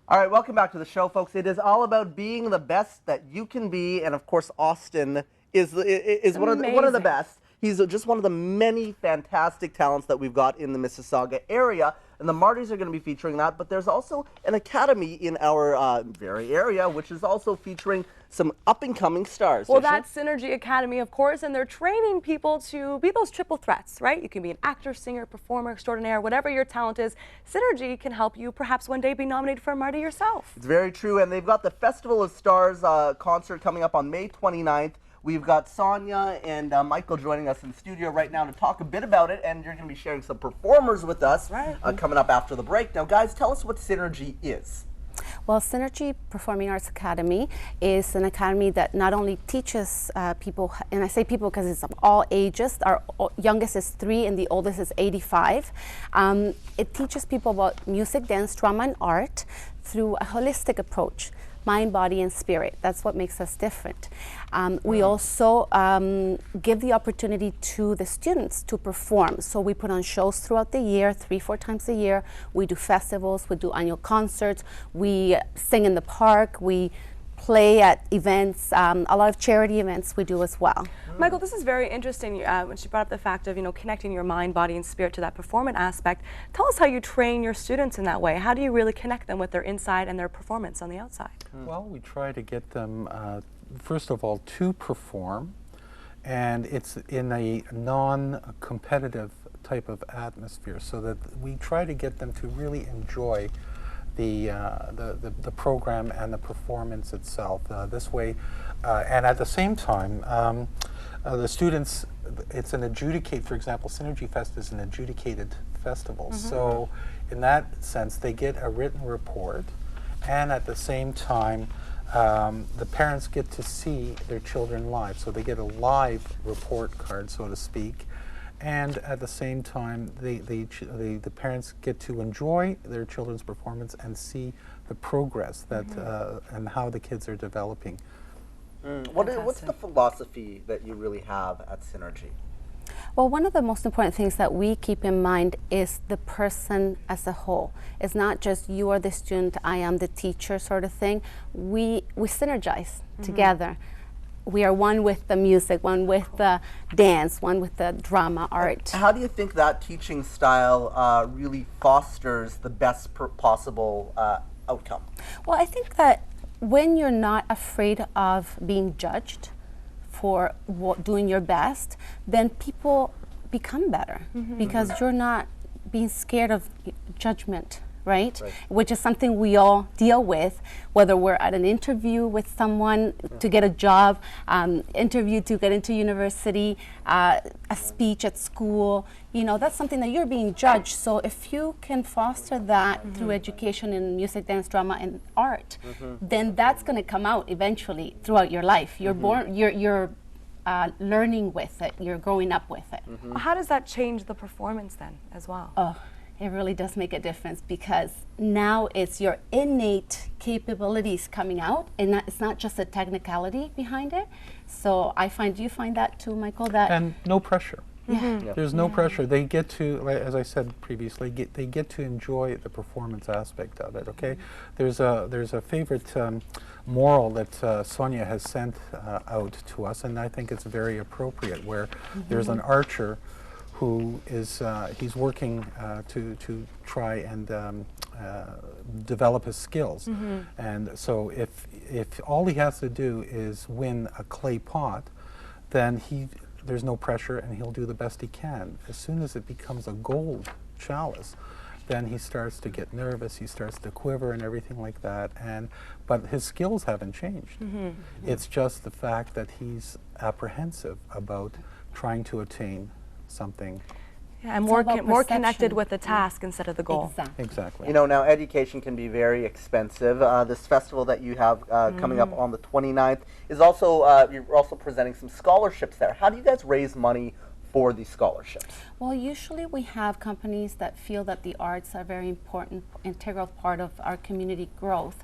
All right, welcome back to the show, folks. It is all about being the best that you can be, and of course, Austin is one of the best. He's just one of the many fantastic talents that we've got in the Mississauga area, and the Martys are going to be featuring that. But there's also an academy in our very area, which is also featuring some up-and-coming stars. Well, that's Synergy Academy, of course, and they're training people to be those triple threats, right? You can be an actor, singer, performer, extraordinaire, whatever your talent is. Synergy can help you perhaps one day be nominated for a Marty yourself. It's very true, and they've got the Festival of Stars concert coming up on May 29th. We've got Sonia and Michael joining us in the studio right now to talk a bit about it, and you're going to be sharing some performers with us coming up after the break. Now, guys, tell us what Synergy is. Well, Synergy Performing Arts Academy is an academy that not only teaches people, and I say people because it's of all ages. Our youngest is 3 and the oldest is 85. It teaches people about music, dance, drama, and art through a holistic approach. Mind, body, and spirit. That's what makes us different. We also give the opportunity to the students to perform. So we put on shows throughout the year, 3-4 times a year. We do festivals, we do annual concerts, we sing in the park, we play at events, a lot of charity events we do as well. Michael, this is very interesting when she brought up the fact of, connecting your mind, body, and spirit to that performance aspect. Tell us how you train your students in that way. How do you really connect them with their inside and their performance on the outside? Well, we try to get them, first of all, to perform, and it's in a non-competitive type of atmosphere, so that we try to get them to really enjoy the program and the performance itself. This way, and at the same time, the students, it's an adjudicate, for example, SynergyFest is an adjudicated festival. So in that sense, they get a written report, and at the same time, the parents get to see their children live. So they get a live report card, so to speak. And at the same time, the parents get to enjoy their children's performance and see the progress that and how the kids are developing. What's the philosophy that you really have at Synergy? Well, one of the most important things that we keep in mind is the person as a whole. It's not just you are the student, I am the teacher sort of thing. We synergize together. We are one with the music, one with the dance, one with the drama, art. How do you think that teaching style really fosters the best possible outcome? Well, I think that when you're not afraid of being judged for doing your best, then people become better because you're not being scared of judgment. Right? Which is something we all deal with, whether we're at an interview with someone to get a job, interview to get into university, a speech at school. That's something that you're being judged. So if you can foster that through education in music, dance, drama, and art, then that's going to come out eventually throughout your life. You're born, you're learning with it. You're growing up with it. How does that change the performance then as well? Oh, it really does make a difference because now it's your innate capabilities coming out, and it's not just a technicality behind it. So do you find that too, Michael? And no pressure. Yeah. There's no pressure. They get to, as I said previously, they get to enjoy the performance aspect of it. Okay, there's a favorite moral that Sonia has sent out to us, and I think it's very appropriate. Where there's an archer who is he's working to try and develop his skills, and so if all he has to do is win a clay pot, then there's no pressure and he'll do the best he can. As soon as it becomes a gold chalice, then he starts to get nervous, he starts to quiver and everything like that, but his skills haven't changed. It's just the fact that he's apprehensive about trying to attain something. Yeah, and more connected with the task instead of the goal. Exactly. Now education can be very expensive. This festival that you have coming up on the 29th is also, you're also presenting some scholarships there. How do you guys raise money for these scholarships? Well, usually we have companies that feel that the arts are a very important, integral part of our community growth.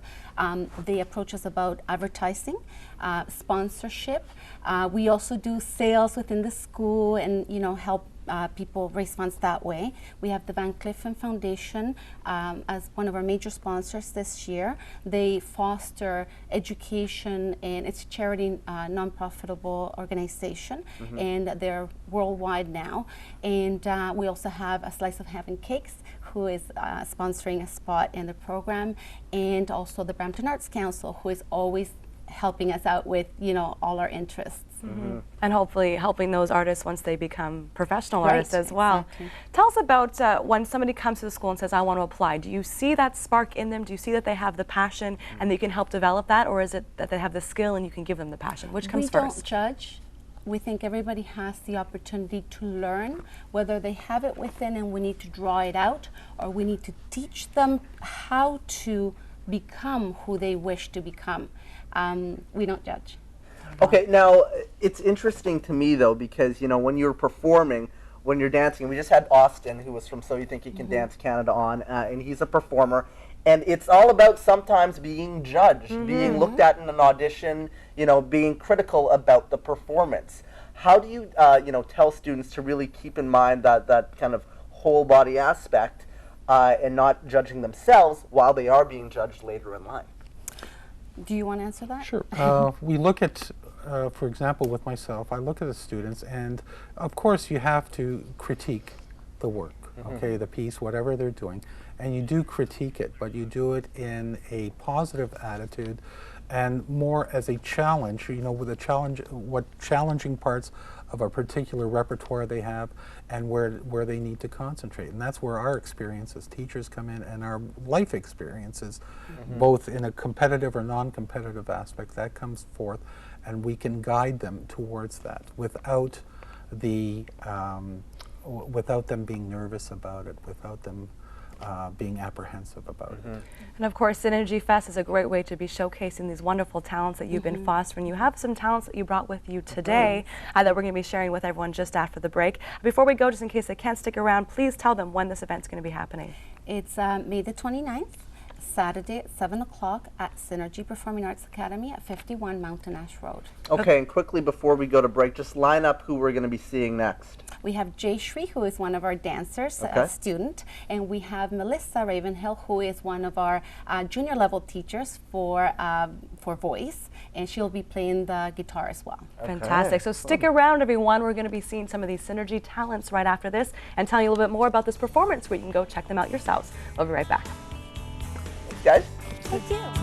They approach us about advertising, sponsorship. We also do sales within the school and help people raise funds that way. We have the Van Cliffen Foundation as one of our major sponsors this year. They foster education, and it's a charity non-profitable organization, and they're worldwide now. And we also have a Slice of Heaven Cakes, who is sponsoring a spot in the program, and also the Brampton Arts Council, who is always helping us out with, you know, all our interests. And hopefully helping those artists once they become professional artists as well. Exactly. Tell us about when somebody comes to the school and says, I want to apply. Do you see that spark in them? Do you see that they have the passion and that you can help develop that? Or is it that they have the skill and you can give them the passion? Which comes first? We don't judge. We think everybody has the opportunity to learn, whether they have it within and we need to draw it out, or we need to teach them how to become who they wish to become. We don't judge. Okay, now it's interesting to me though, because you know when you're performing, when you're dancing, we just had Austin, who was from So You Think You Can Dance Canada on, and he's a performer, and it's all about sometimes being judged, being looked at in an audition, you know, being critical about the performance. How do you, you know, tell students to really keep in mind that kind of whole body aspect and not judging themselves while they are being judged later in life? Do you want to answer that? Sure. We look at, for example, with myself, I look at the students, and of course you have to critique the work, okay, the piece, whatever they're doing, and you do critique it, but you do it in a positive attitude and more as a challenge, you know, with a challenge, what challenging parts of a particular repertoire they have and where they need to concentrate. And that's where our experience as teachers come in, and our life experiences, both in a competitive or non-competitive aspect, that comes forth, and we can guide them towards that without the without them being nervous about it, without them being apprehensive about it. And of course, SynergyFest is a great way to be showcasing these wonderful talents that you've been fostering. You have some talents that you brought with you today that we're going to be sharing with everyone just after the break. Before we go, just in case they can't stick around, please tell them when this event's going to be happening. It's May the 29th, Saturday at 7 o'clock at Synergy Performing Arts Academy at 51 Mountain Ash Road. Okay, and quickly before we go to break, just line up who we're going to be seeing next. We have Jayshri, who is one of our dancers, a student, and we have Melissa Ravenhill, who is one of our junior level teachers for voice, and she'll be playing the guitar as well. Fantastic. So stick around, everyone. We're going to be seeing some of these Synergy talents right after this and telling you a little bit more about this performance where you can go check them out yourselves. We'll be right back. Guys? Thank you.